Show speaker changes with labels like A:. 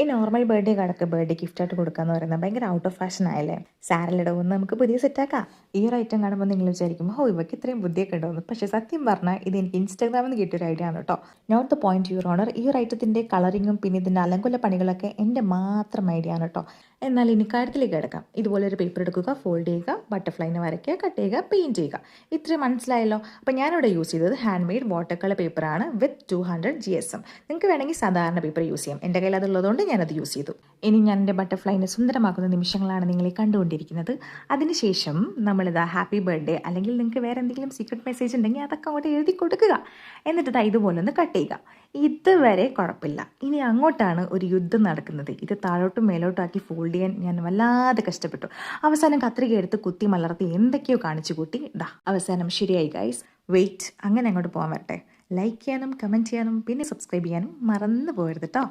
A: ഈ normal birthday കാർഡൊക്കെ birthday ഗിഫ്റ്റായിട്ട് കൊടുക്കാന്ന് പറയുന്നത് ഭയങ്കര ഔട്ട് ഓഫ് ഫാഷൻ ആയല്ലേ. സാരലിടവൊന്ന് നമുക്ക് പുതിയ സെറ്റാക്കാം. ഈ ഒരു ഐറ്റം കാണുമ്പോൾ നിങ്ങൾ വിചാരിക്കും, ഓ ഇവയ്ക്ക് ഇത്രയും ബുദ്ധിയൊക്കെ ഉണ്ടോന്ന്. പക്ഷേ സത്യം പറഞ്ഞാൽ ഇത് എനിക്ക് ഇൻസ്റ്റാഗ്രാമിൽ നിന്ന് കിട്ടിയൊരു ഐഡിയ ആണ് കേട്ടോ. Not the point your honour. ഈ ഒരു ഐറ്റത്തിൻ്റെ കളറിങ്ങും പിന്നെ ഇതിൻ്റെ അലങ്കുല പണികളൊക്കെ എൻ്റെ മാത്രം ഐഡിയ ആണ് കേട്ടോ. എന്നാൽ ഇനി കാര്യത്തിലേക്ക് കിടക്കാം. ഇതുപോലൊരു പേപ്പർ എടുക്കുക, ഫോൾഡ് ചെയ്യുക, ബട്ടർഫ്ലൈനെ വരയ്ക്കുക, കട്ട് ചെയ്യുക, പെയിൻറ്റ് ചെയ്യുക. ഇത്രയും മനസ്സിലായല്ലോ. അപ്പോൾ ഞാനിവിടെ യൂസ് ചെയ്തത് ഹാൻഡ് മെയ്ഡ് വാട്ടർ കളർ പേപ്പറാണ് വിത്ത് 200 GSM. നിങ്ങൾക്ക് വേണമെങ്കിൽ സാധാരണ പേപ്പർ യൂസ് ചെയ്യാം. എൻ്റെ കയ്യിൽ അതുള്ളതുകൊണ്ട് ഞാനത് യൂസ് ചെയ്തു. ഇനി ഞാൻ എൻ്റെ ബട്ടർഫ്ലൈനെ സുന്ദരമാക്കുന്ന നിമിഷങ്ങളാണ് നിങ്ങളെ കണ്ടുകൊണ്ടിരിക്കുന്നത്. അതിനുശേഷം നമ്മളിതാ ഹാപ്പി ബർത്ത്ഡേ അല്ലെങ്കിൽ നിങ്ങൾക്ക് വേറെ എന്തെങ്കിലും സീക്രട്ട് മെസ്സേജ് ഉണ്ടെങ്കിൽ അതൊക്കെ അങ്ങോട്ട് എഴുതി കൊടുക്കുക. എന്നിട്ട് ഇതുപോലെ ഒന്ന് കട്ട് ചെയ്യുക. ഇതുവരെ കുഴപ്പമില്ല. ഇനി അങ്ങോട്ടാണ് ഒരു യുദ്ധം നടക്കുന്നത്. ഇത് താഴോട്ടും മേലോട്ടും ആക്കി ഫോൾഡ് ചെയ്യാൻ ഞാൻ വല്ലാതെ കഷ്ടപ്പെട്ടു. അവസാനം കത്രിക എടുത്ത് കുത്തി മലർത്തി എന്തൊക്കെയോ കാണിച്ചു കൂട്ടി. അവസാനം ശരിയായി ഗൈസ്. വെയിറ്റ്, അങ്ങനെ അങ്ങോട്ട് പോകാൻ വരട്ടെ. ലൈക്ക് ചെയ്യാനും കമൻറ്റ് ചെയ്യാനും പിന്നെ സബ്സ്ക്രൈബ് ചെയ്യാനും മറന്നു പോകരുത് കേട്ടോ.